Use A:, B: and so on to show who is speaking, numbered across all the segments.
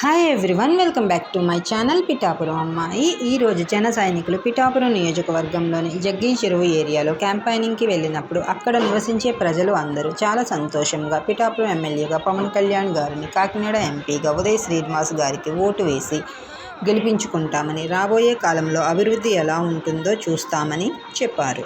A: Hi everyone, welcome back to my channel Pithapuram అమ్మాయి. ఈరోజు జన సైనికులు పిఠాపురం నియోజకవర్గంలోని జగ్గీ చెరువు ఏరియాలో క్యాంపైనింగ్కి వెళ్ళినప్పుడు అక్కడ నివసించే ప్రజలు అందరూ చాలా సంతోషంగా పిఠాపురం ఎమ్మెల్యేగా పవన్ కళ్యాణ్ గారిని, కాకినాడ ఎంపీగా ఉదయ్ శ్రీనివాస్ గారికి ఓటు వేసి గెలిపించుకుంటామని, రాబోయే కాలంలో అభివృద్ధి ఎలా ఉంటుందో చూస్తామని చెప్పారు.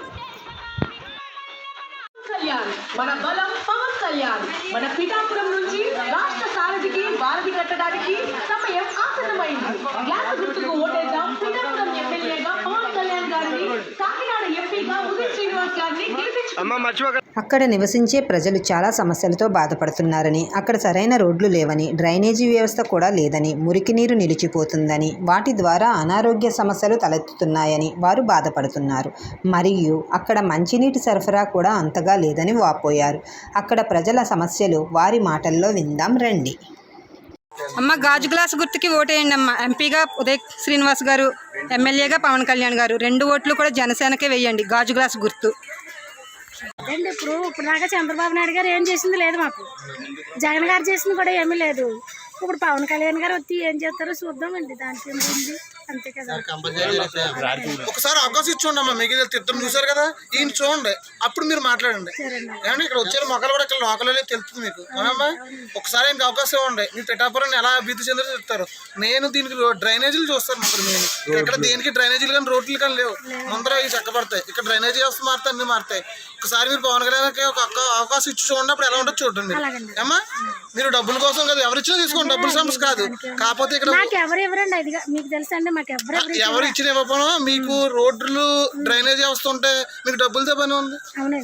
B: మన బలం పవన్ కళ్యాణ్. మన పిఠాపురం నుంచి రాష్ట్ర సారథికి వారధి కట్టడానికి సమయం ఆసన్నమైంది. గ్లాస్ గుర్తుకు ఓటేద్దాం. పిఠాపురం ఎమ్మెల్యేగా పవన్ కళ్యాణ్ గారిని, కాకినాడ ఎంపీగా ఉదయ్ శ్రీనివాస్ గారిని గెలిపించుకుంటాం.
A: అక్కడ నివసించే ప్రజలు చాలా సమస్యలతో బాధపడుతున్నారని, అక్కడ సరైన రోడ్లు లేవని, డ్రైనేజీ వ్యవస్థ కూడా లేదని, మురికి నీరు నిలిచిపోతుందని, వాటి ద్వారా అనారోగ్య సమస్యలు తలెత్తుతున్నాయని వారు బాధపడుతున్నారు. మరియు అక్కడ మంచినీటి సరఫరా కూడా అంతగా లేదని వాపోయారు. అక్కడ ప్రజల సమస్యలు వారి మాటల్లో విందాం రండి.
C: అమ్మ, గాజు గ్లాస్ గుర్తుకి ఓటేయండి అమ్మ. ఎంపీగా ఉదయ్ శ్రీనివాస్ గారు, ఎమ్మెల్యేగా పవన్ కళ్యాణ్ గారు. 2 ఓట్లు కూడా జనసేనకే వేయండి. గాజు గ్లాస్ గుర్తు.
D: అండి ఇప్పుడు దాకా చంద్రబాబు నాయుడు గారు ఏం చేసింది లేదు, మాకు జగన్ గారు చేసింది కూడా ఏమీ లేదు. ఇప్పుడు పవన్ కళ్యాణ్ గారు వచ్చి ఏం చేస్తారో చూద్దామండి. దానికి ఏమైంది అంతే కదా.
E: ఒకసారి అవకాశం ఇచ్చుకోండి. మీకు ఇద్దరు చూసారు కదా, ఈయన చూడండి, అప్పుడు మీరు మాట్లాడండి. ఏమంటే ఇక్కడ వచ్చే మొక్కలు కూడా ఇక్కడ లోకల్లో తెలుస్తుంది మీకు. అవునమ్మా, ఒకసారి ఆయనకి అవకాశం ఇవ్వండి. మీ పిఠాపురాన్ని ఎలా అభివృద్ధి చెందో చెప్తారు. నేను దీనికి డ్రైనేజీలు చూస్తాను. ఇప్పుడు నేను ఇక్కడ దేనికి డ్రైనేజీలు కానీ రోడ్లు కానీ లేవు. ముందర ఇవి చక్కబడతాయి. ఇక్కడ డ్రైనేజీ వ్యవస్థ మారుతాయి, అన్ని మారుతాయి. ఒకసారి మీరు పవన్ కళ్యాణ్కి ఒక అవకాశం ఇచ్చి చూడండి, అప్పుడు ఎలా ఉంటుందో చూడండి. ఏమ్మా, మీరు డబ్బుల కోసం కదా, ఎవరిచ్చినా తీసుకోండి, డబ్బుల సమస్య కాదు. కాకపోతే ఇక్కడ ఎవరు ఇచ్చిన ఇవ్వకపోయినా మీకు రోడ్లు డ్రైనేజ్ వ్యవస్థ ఉంటే మీకు డబ్బులతో పని ఉంది.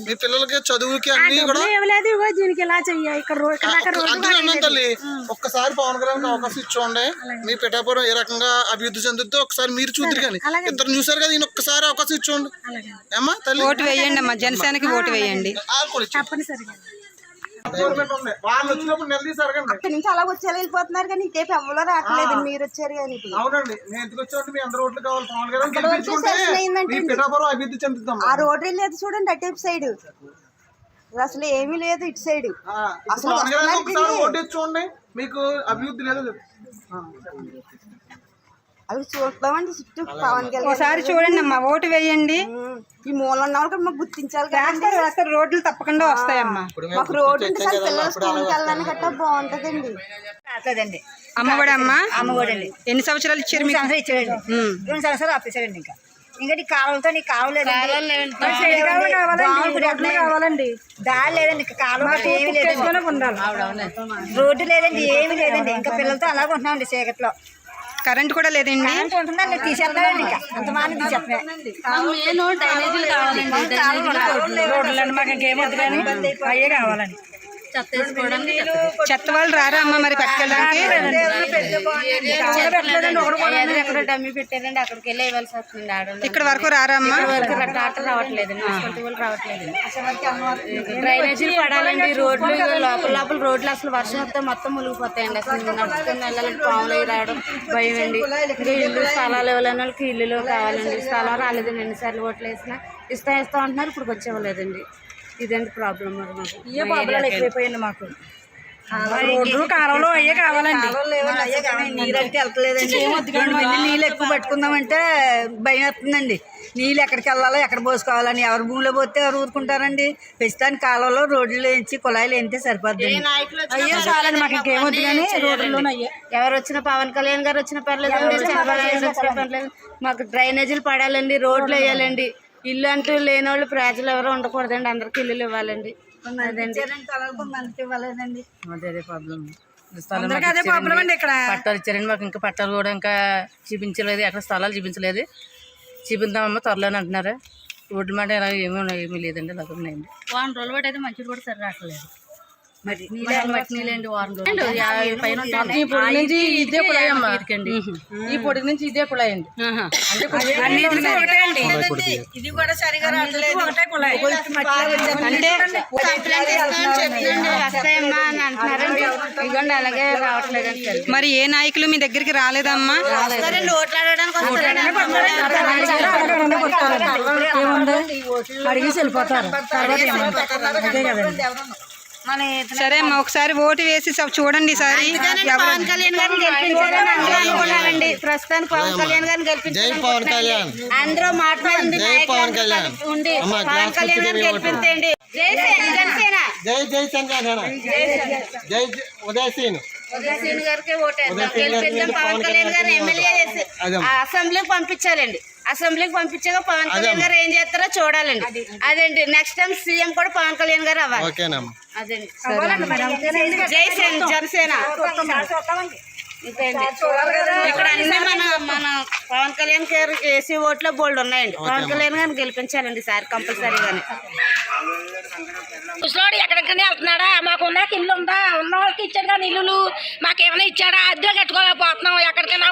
E: మీ పిల్లలకి చదువుకి అన్ని కూడా తల్లి. ఒక్కసారి పవన్ కళ్యాణ్ అవకాశం ఇచ్చోండి. మీ పిఠాపురం ఏ రకంగా అభివృద్ధి చెందుతుందో ఒకసారి మీరు చూద్దరు. కానీ ఇద్దరు చూసారు కదా, ఈయన ఒక్కసారి అవకాశం ఇచ్చోండి. ఏమ్మా తల్లి,
C: ఓటు వేయండి అమ్మా. జనసేనకి ఓటు వేయండి.
E: వాళ్ళు వచ్చినప్పుడు నిలదీసి అడగండి.
F: అక్కడి నుంచి అలా వచ్చేలా వెళ్ళిపోతున్నారు కానీ ఇటేపు ఎవరో రావట్లేదు. మీరు వచ్చారు కానీ.
E: అవునండి, నేను ఎందుకు వచ్చామంటే మీ అందరూ ఓట్లు కావాలి. పవన్ కళ్యాణ్ పిఠాపురం అభివృద్ధి చెందుతాం.
F: ఆ రోడ్డు లేదు చూడండి, అటేపు సైడ్ అసలు ఏమీ లేదు. ఇటు సైడ్ అసలు
E: ఓటు చూడండి, మీకు అభివృద్ధి లేదు.
F: అవి చూస్తామండి చుట్టూ పవన్ కళ్యాణ్.
C: ఒకసారి చూడండి అమ్మా, ఓటు వేయండి.
F: ఈ మూల ఉన్న వాళ్ళకి మాకు గుర్తించాలి కదా.
C: రోడ్లు తప్పకుండా వస్తాయమ్మా.
F: మాకు రోడ్డు ఉంటే సార్ పిల్లలు స్కూల్కి వెళ్ళడానికి గట్టా బాగుంటదండి.
C: అమ్మఒడి అమ్మా, అమ్మఒడి ఎన్ని సంవత్సరాలు ఇచ్చారు?
G: 2 సంవత్సరాలు ఆపేశారండి. ఇంకా నీ కాలువతో నీ కావాలండి, దారి లేదండి, కాలువ ఏమి లేదండి, రోడ్డు లేదండి, ఏమి లేదండి. ఇంకా పిల్లలతో అలాగే ఉంటున్నామండి చీకట్లో.
C: కరెంట్ కూడా లేదండి.
G: ఉంటుందండి, తీసేస్తానండి. ఇంకా అంత మాని రోడ్లు మాకు ఇంకేమొద్దు కానీ అయ్యే కావాలండి.
C: చెత్త వాళ్ళు రారా అమ్మ మరి పట్టుకెళ్ళడానికి?
G: డమ్మి పెట్టారండి, అక్కడికి వెళ్ళి ఇవ్వాల్సి వస్తుంది. ఆడవాళ్ళు
C: ఇక్కడ వరకు రారా అమ్మ?
G: ట్రాక్టర్ రావట్లేదండి, వాళ్ళు రావట్లేదండి. డ్రైనేజీలు పడాలండి. రోడ్లు లోపల రోడ్లు అసలు వర్షం వస్తే మొత్తం మునిగిపోతాయండి. అసలు నడుచుకుని వెళ్ళాలంటే పాములు రావడం భయం అండి. ఇంకా ఇల్లు స్థలాలు ఇవ్వలేని వాళ్ళకి ఇల్లులో కావాలండి. స్థలం రాలేదండి. ఎన్నిసార్లు ఓట్లు వేసినా ఇస్తా అంటున్నారు, ఇప్పుడు వచ్చేవాళ్ళేదండి. ఇదేంటి ప్రాబ్లం మరి మాకు. ఏ ప్రాబ్లం ఎక్కువైపోయింది మాకు. రోడ్లు కాలంలో అయ్యే కావాలండి. నీళ్ళంటే వెళ్తలేదండి. మళ్ళీ నీళ్ళు ఎక్కువ పట్టుకుందామంటే భయం వస్తుందండి. నీళ్ళు ఎక్కడికి వెళ్ళాలో, ఎక్కడ పోసుకోవాలని, ఎవరు భూమిలో పోతే ఎవరు ఊరుకుంటారండి. ప్రస్తుతానికి కాలంలో రోడ్లు వేయించి కుళాయిలు వేస్తే సరిపోద్ది. అయ్యే చాలండి, మాకు ఇంకేమొద్దు కానీ రోడ్లు అయ్యే. ఎవరు వచ్చినా, పవన్ కళ్యాణ్ గారు వచ్చిన పర్లేదు, వచ్చిన పర్లేదు. మాకు డ్రైనేజీలు పడాలండి, రోడ్లు వేయాలండి. ఇల్లు అంటూ లేని వాళ్ళు ప్రజలు ఎవరో ఉండకూడదండి. అందరికి ఇల్లులు ఇవ్వాలండి. అదే ప్రాబ్లం. పట్టాలు ఇచ్చారండి మాకు. ఇంకా పట్టాలు కూడా ఇంకా చూపించలేదు. ఎక్కడ స్థలాలు చూపించలేదు. చూపిందామమ్మా త్వరలోనే అంటున్నారు. రోడ్ల మాట ఇలా ఏమీ లేదండి. అలాగే ఉన్నాయండి. 1 రోజుల పాటు అయితే మంచిది కూడా సరి రావట్లేదు. మరి మట్టి నీళ్ళండి 1 రోజులు పైన. ఈ పొడి నుంచి ఇదే కుళాయి అమ్మా. ఈ పొడి నుంచి ఇదే కుళాయి అండి. ఇది కూడా సరిగా రావట్లేదు. ఒకటే కుళాయి అంటే వస్తాయమ్మా అని అంటున్నారండి. ఇదిగోండి అలాగే రావట్లేదు.
C: మరి ఏ నాయకులు మీ దగ్గరికి రాలేదమ్మా?
D: అడిగి వెళ్ళిపోతారు.
C: సరే అమ్మా, ఒకసారి ఓటు వేసి చూడండి ఈసారి
G: పవన్ కళ్యాణ్ గారిని గెలిపించాలని అందరూ అనుకున్నారండి. ప్రస్తుతానికి పవన్ కళ్యాణ్ గారిని గెలిపించాలి. అందరూ మాట్లాడింది ఉండి పవన్ కళ్యాణ్ గారిని గెలిపించండి. జై జనసేన,
E: జై ఉదయసేన్
G: ఉదయసేన్ గారికి ఓటేద్దాం, గెలిపిద్దాం. పవన్ కళ్యాణ్ గారిని ఎమ్మెల్యే చేసి అసెంబ్లీకి పంపించాలండి. అసెంబ్లీకి పంపించాక పవన్ కళ్యాణ్ గారు ఏం చేస్తారో చూడాలండి. అదండి నెక్స్ట్ టైం సీఎం కూడా పవన్ కళ్యాణ్ గారు అవ్వాలి. అదండి. జై జనసేన. ఇక్కడ అన్ని మన పవన్ కళ్యాణ్ గారు ఏసీ ఓట్లో బోల్డ్ ఉన్నాయండి. పవన్ కళ్యాణ్ గారిని గెలిపించాలండి సార్ కంపల్సరీగానే.
H: ముసలోడు ఎక్కడికైనా వెళ్తున్నాడా? మాకు ఉన్న ఇల్లు ఉందా? ఉన్న వాళ్ళకి ఇచ్చాడు కానీ ఇల్లులు మాకేమైనా ఇచ్చాడా? అద్దె కట్టుకోలేకపోతున్నాం. ఎక్కడికైనా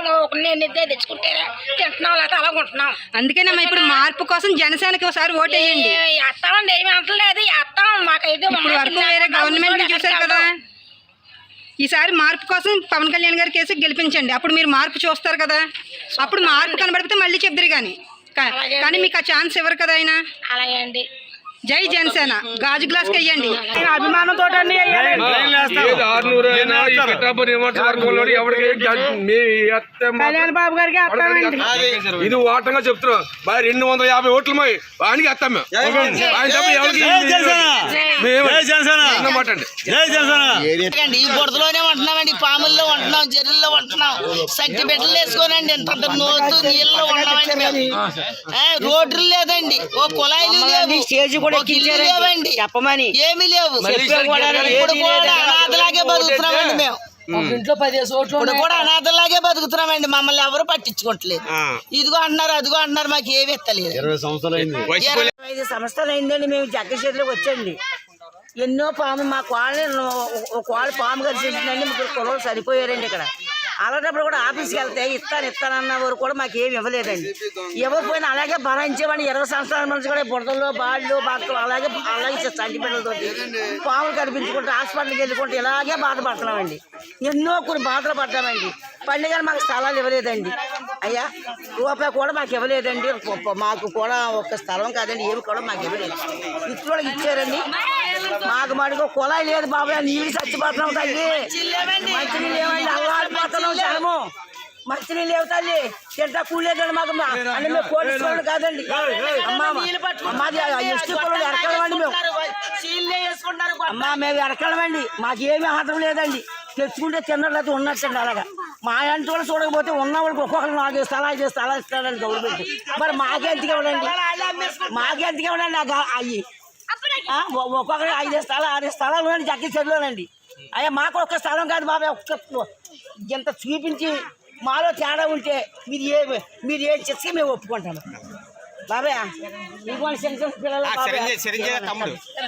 H: నేను ఇద్దే తెచ్చుకుంటే తింటున్నాం, లేకపోతే అలా ఉంటున్నాం.
C: అందుకేనమ్మా ఇప్పుడు మార్పు కోసం జనసేనకి ఒకసారి ఓటు వేయండి.
H: వేస్తామండి, ఏమి అంటలేదు, వేస్తాం. మాకైతే
C: ఇప్పుడు వరకు వేరే గవర్నమెంట్ చూసారు కదా, ఈసారి మార్పు కోసం పవన్ కళ్యాణ్ గారి కేసు గెలిపించండి. అప్పుడు మీరు మార్పు చూస్తారు కదా, అప్పుడు మార్పు కనబడితే మళ్ళీ చెప్తారు. కానీ మీకు ఆ ఛాన్స్ ఇవ్వరు కదా ఆయన.
H: అలాగే అండి.
C: జై జనసేన. గాజు గ్లాస్ కి వెయ్యండి.
B: అభిమానంతో కళ్యాణ్ బాబు గారికి
I: ఇది ఓటంగా చెప్తున్నాం. 250 ఓట్లు ఆయనకి వేస్తాం.
J: ఈ బురదలోనే ఉంటున్నామండి, పాముల్లో ఉంటున్నాం, చెరువుల్లో ఉంటున్నాం, శక్తి బిడ్డలు వేసుకోనండి. ఇంత నోతు నీళ్ళలో ఉన్నామండి మేము. రోడ్లు లేదండి, ఓ కుళాయిలు లేవు, లేవండి, చెప్పమని ఏమీ లేవు. ఇప్పుడు కూడా అనాథలాగే బతుకుతున్నామండి మేము. ఇప్పుడు కూడా అనాథలాగే బతుకుతున్నామండి. మమ్మల్ని ఎవరు పట్టించుకోవట్లేదు. ఇదిగో అంటున్నారు, అదిగో అంటున్నారు, మాకు ఏమి ఎత్తలేదు.
F: 25 సంవత్సరాలు అయిందండి మేము జగ్గశేరిలోకి వచ్చండి. ఎన్నో పాము మా కోళ్ళని ఒక కోళ్ళ పాము కలిసిందండి. 3 కుర్రలు సరిపోయారండి ఇక్కడ. అలాంటప్పుడు కూడా ఆఫీస్కి వెళ్తే ఇస్తానన్న వారు కూడా మాకు ఏమి ఇవ్వలేదండి. ఇవ్వకపోయినా అలాగే భరించేవాడిని. 20 సంవత్సరాల నుంచి కూడా బుడదల్లో బాళ్ళు బాటలు అలాగే చంటి బిడ్డలతో పాములు కనిపించుకుంటూ హాస్పిటల్కి వెళ్ళుకుంటూ ఇలాగే బాధపడుతున్నామండి. ఎన్నో కొన్ని బాధలు పడ్డామండి. పండుగ మాకు స్థలాలు ఇవ్వలేదండి. అయ్యా రూపాయి కూడా మాకు ఇవ్వలేదండి. మాకు కూడా ఒక స్థలం కాదండి, ఏమి కూడా మాకు ఇవ్వలేదు. ఇట్లు ఇచ్చారండి. మాకు మటుకు కుళాయి లేదు బాబాయ్, నీళ్ళు చచ్చిపోతున్నాం తల్లి. మంచినీళ్ళు ఏమండి అల్లాడిపోతున్నాం చలము. మంచినీళ్ళు లేవు తల్లి, తింటా కూలేదండి మాకు. అంటే మేము కోటీశ్వరుడు కాదండి. మాది ఎస్టీ కులం ఎరకలమండి మేము. అమ్మా మేము ఎరకలమండి, మాకేమీ ఆటం లేదండి. తెచ్చుకుంటే తిన్నట్లయితే ఉన్నట్టండి. అలాగా మా ఇంటి వాళ్ళు చూడకపోతే ఉన్న వాళ్ళకి ఒక్కొక్కరు 4 స్థలాలు 5 స్థలాలు ఇస్తాడండి గవర్నమెంట్. మరి మాకెంతకి ఇవ్వడండి, మాకెంతకి ఇవ్వడండి అవి. ఒక్కొక్కరు 5 స్థలాలు 6 స్థలాలు ఉన్నాయండి జగ్గశేరిలోనండి. అయ్యా మాకు ఒక్క స్థలం కాదు బాబాయ్. ఒక్క ఇంత చూపించి మాలో తేడా ఉంటే మీరు ఏం చేస్తే మేము ఒప్పుకుంటాము బాబాయ్. పిల్లలు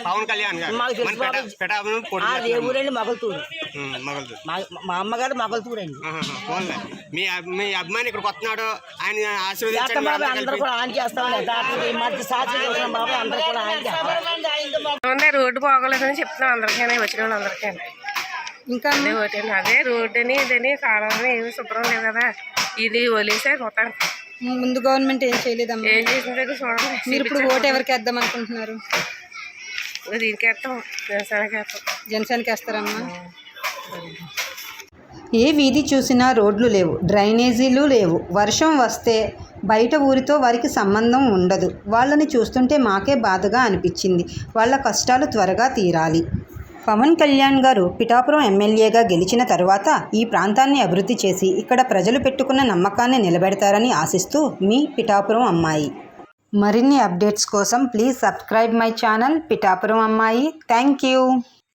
I: పవన్ కళ్యాణ్
F: మాకు తెలుసు. ఏ ఊరండి? మొగల్తూరు. మా అమ్మగారు మొగల్తూరండి.
I: మీ అభిమాని ఇక్కడికి వస్తున్నాడు, ఆయన
F: చేస్తాం బాబాయ్. అందరూ కూడా ఆయన చేస్తామండి. మధ్య సాక్షి బాబాయ్, అందరూ కూడా ఆయన చేస్తాం.
H: రోడ్డు బాగోలేదని చెప్తున్నాం అందరికీ, వచ్చిన వాళ్ళందరికీ.
C: ఇంకా
H: అదే రోడ్డు అని ఇదని కాలంలో ఏమి శుభ్రం లేదు కదా, ఇది వదిలేసారు మొత్తానికి.
C: ముందు గవర్నమెంట్ ఏం చేయలేదమ్మా.
H: ఏం చేసిందో చూడండి.
C: మీరు ఇప్పుడు ఓటు ఎవరికి వేద్దాం అనుకుంటున్నారు?
H: దీనికి వేస్తాం, జనసేనకి వేస్తాం.
C: జనసేనకి వేస్తారమ్మా. ఏ వీధి చూసినా రోడ్లు లేవు, డ్రైనేజీలు లేవు. వర్షం వస్తే బయట ఊరితో వారికి సంబంధం ఉండదు. వాళ్ళని చూస్తుంటే మాకే బాధగా అనిపించింది. వాళ్ళ కష్టాలు త్వరగా తీరాలి. పవన్ కళ్యాణ్ గారు పిఠాపురం ఎమ్మెల్యేగా గెలిచిన తరువాత ఈ ప్రాంతాన్ని అభివృద్ధి చేసి ఇక్కడ ప్రజలు పెట్టుకున్న నమ్మకాన్ని నిలబెడతారని ఆశిస్తూ మీ పిఠాపురం అమ్మాయి. మరిన్ని అప్డేట్స్ కోసం please subscribe my channel Pithapuram అమ్మాయి. Thank you.